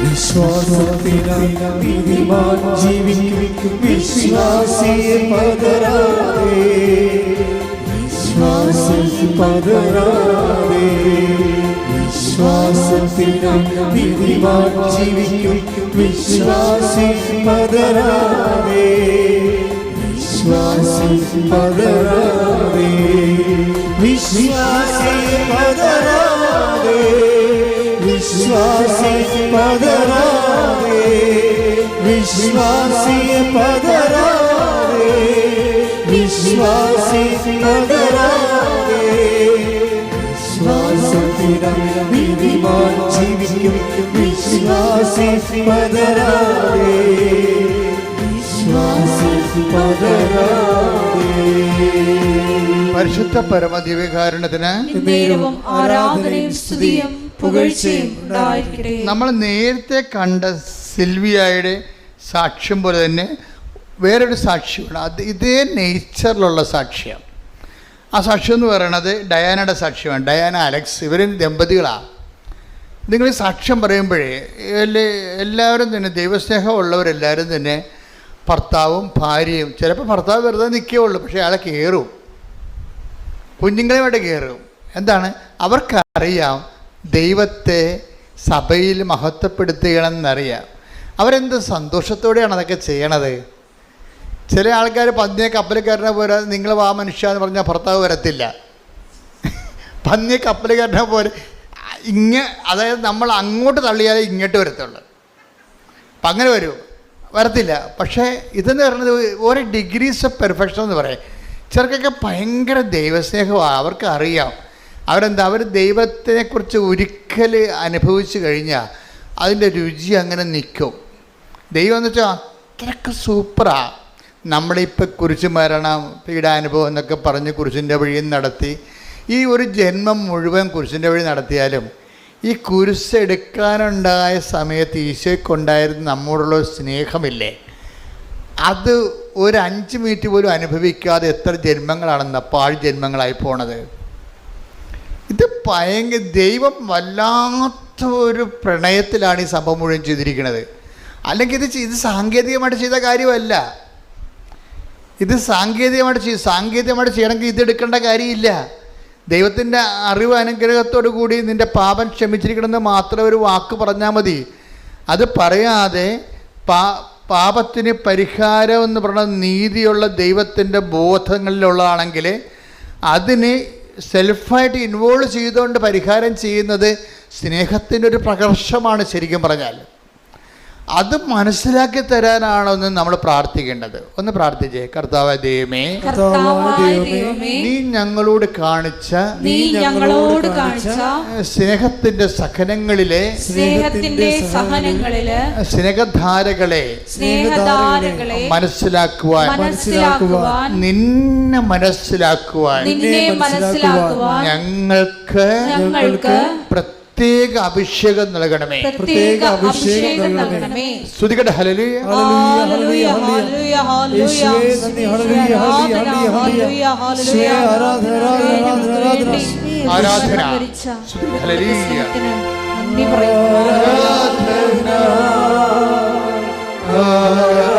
വിശ്വാസത്തിനാൽ നീതിമാൻ ജീവിക്കും, വിശ്വാസിയെ പതരാതെ, വിശ്വാസം പതരാതെ. വിശ്വാസത്തിനാൽ നീതിമാൻ ജീവിക്കും, വിശ്വാസി പതരാതെ, വിശ്വാസം പതരാതെ. വിശ്വാസിയെ പതരാതെ, വിശ്വാസി പതരാതെ, വിശ്വാസിയെ പതരാതെ, വിശ്വാസി പതരാതെ. വിശ്വാസത്തിനാൽ നീതിമാൻ ജീവിക്കും, വിശ്വാസി പതരാതെ, വിശ്വാസി പതരാതെ. പരിശുദ്ധ പരമദിവ്യകാരുണ്യത്തിന് ആരാധനയും സ്തുതിയും പുകഴ്ചയും ഉണ്ടായിരിക്കട്ടെ. നമ്മൾ നേരത്തെ കണ്ട സിൽവിയയുടെ സാക്ഷ്യം പോലെ തന്നെ വേറൊരു സാക്ഷ്യമാണ്. അത് ഇതേ നേച്ചറിലുള്ള സാക്ഷ്യം. ആ സാക്ഷ്യം എന്ന് പറയുന്നത് ഡയാനയുടെ സാക്ഷ്യമാണ്. ഡയാന അലക്സ്, ഇവർ ദമ്പതികളാണ്. നിങ്ങൾ ഈ സാക്ഷ്യം പറയുമ്പോഴേ എല്ലാവരും തന്നെ ദൈവസ്നേഹമുള്ളവരെല്ലാവരും തന്നെ ഭർത്താവും ഭാര്യയും, ചിലപ്പോൾ ഭർത്താവ് വെറുതെ നിൽക്കുകയുള്ളൂ, പക്ഷേ അയാളെ കയറും, കുഞ്ഞുങ്ങളെയുമായിട്ട് കയറും. എന്താണ്? അവർക്കറിയാം ദൈവത്തെ സഭയിൽ മഹത്വപ്പെടുത്തുകയാണെന്നറിയാം. അവരെന്ത് സന്തോഷത്തോടെയാണ് അതൊക്കെ ചെയ്യണത്. ചില ആൾക്കാർ പന്നിയെ കപ്പലിൽ കയറുന്ന പോലെ നിങ്ങൾ വാ മനുഷ്യ എന്ന് പറഞ്ഞാൽ ഭർത്താവ് വരത്തില്ല. പന്നിയെ കപ്പലിൽ കയറുന്ന പോലെ അതായത് നമ്മൾ അങ്ങോട്ട് തള്ളിയാലേ ഇങ്ങോട്ട് വരത്തുള്ളൂ. അപ്പം അങ്ങനെ വരത്തില്ല. പക്ഷേ ഇതെന്ന് പറയുന്നത് ഓരോ ഡിഗ്രീസ് ഓഫ് പെർഫെക്ഷൻ എന്ന് പറയും. ചിലർക്കൊക്കെ ഭയങ്കര ദൈവസ്നേഹമാണ്. അവർക്ക് അറിയാം അവർ ദൈവത്തിനെക്കുറിച്ച് ഒരിക്കൽ അനുഭവിച്ചു കഴിഞ്ഞാൽ അതിൻ്റെ രുചി അങ്ങനെ നിൽക്കും. ദൈവം എന്ന് വെച്ചാൽ അത്രയ്ക്ക് സൂപ്പറാണ്. നമ്മളിപ്പോൾ കുരിശ് മരണം, പീഡാനുഭവം എന്നൊക്കെ പറഞ്ഞ് കുരിശിൻ്റെ വഴിയും നടത്തി, ഈ ഒരു ജന്മം മുഴുവൻ കുരിശിൻ്റെ വഴി നടത്തിയാലും ഈ കുരിശ് എടുക്കാനുണ്ടായ സമയത്ത് ഈശോയ്ക്കുണ്ടായിരുന്ന നമ്മോടുള്ള സ്നേഹമില്ലേ, അത് ഒരു 5 മിനിറ്റ് പോലും അനുഭവിക്കാതെ എത്ര ജന്മങ്ങളാണെന്ന പാഴ് ജന്മങ്ങളായി പോണത്. ഇത് ഭയങ്കര ദൈവം വല്ലാത്ത ഒരു പ്രണയത്തിലാണ് ഈ സംഭവം മുഴുവൻ ചെയ്തിരിക്കുന്നത്. അല്ലെങ്കിൽ ഇത് സാങ്കേതികമായിട്ട് ചെയ്ത കാര്യമല്ല. ഇത് സാങ്കേതികമായിട്ട് ചെയ്യണമെങ്കിൽ ഇതെടുക്കേണ്ട കാര്യമില്ല. ദൈവത്തിൻ്റെ അറിവ് അനുഗ്രഹത്തോടു കൂടി നിൻ്റെ പാപം ക്ഷമിച്ചിരിക്കണമെന്ന് മാത്രം ഒരു വാക്ക് പറഞ്ഞാൽ മതി. അത് പറയാതെ പാപത്തിന് പരിഹാരം എന്ന് പറയുന്നത് നീതിയുള്ള ദൈവത്തിൻ്റെ ബോധങ്ങളിലുള്ളതാണെങ്കിൽ അതിന് സെൽഫായിട്ട് ഇൻവോൾവ് ചെയ്തുകൊണ്ട് പരിഹാരം ചെയ്യുന്നത് സ്നേഹത്തിൻ്റെ ഒരു പ്രകർഷമാണ്. ശരിക്കും പറഞ്ഞാൽ അത് മനസ്സിലാക്കി തരാനാണോ നമ്മൾ പ്രാർത്ഥിക്കേണ്ടത്. ഒന്ന് പ്രാർത്ഥിച്ചേ. കർത്താവായ ദൈവമേ, നീ ഞങ്ങളോട് കാണിച്ച സ്നേഹത്തിന്റെ സഹനങ്ങളിലെ സ്നേഹധാരകളെ മനസ്സിലാക്കുവാൻ, നിന്നെ മനസ്സിലാക്കുവാൻ ഞങ്ങൾക്ക് പ്രത്യേക അഭിഷേകം നൽകണമേ. സ്തുതിക്കട്ടെ. ഹല്ലേലൂയ, ഹല്ലേലൂയ, ഹല്ലേലൂയ, ആരാധന. ഹല്ലേലൂയ, ആരാധന.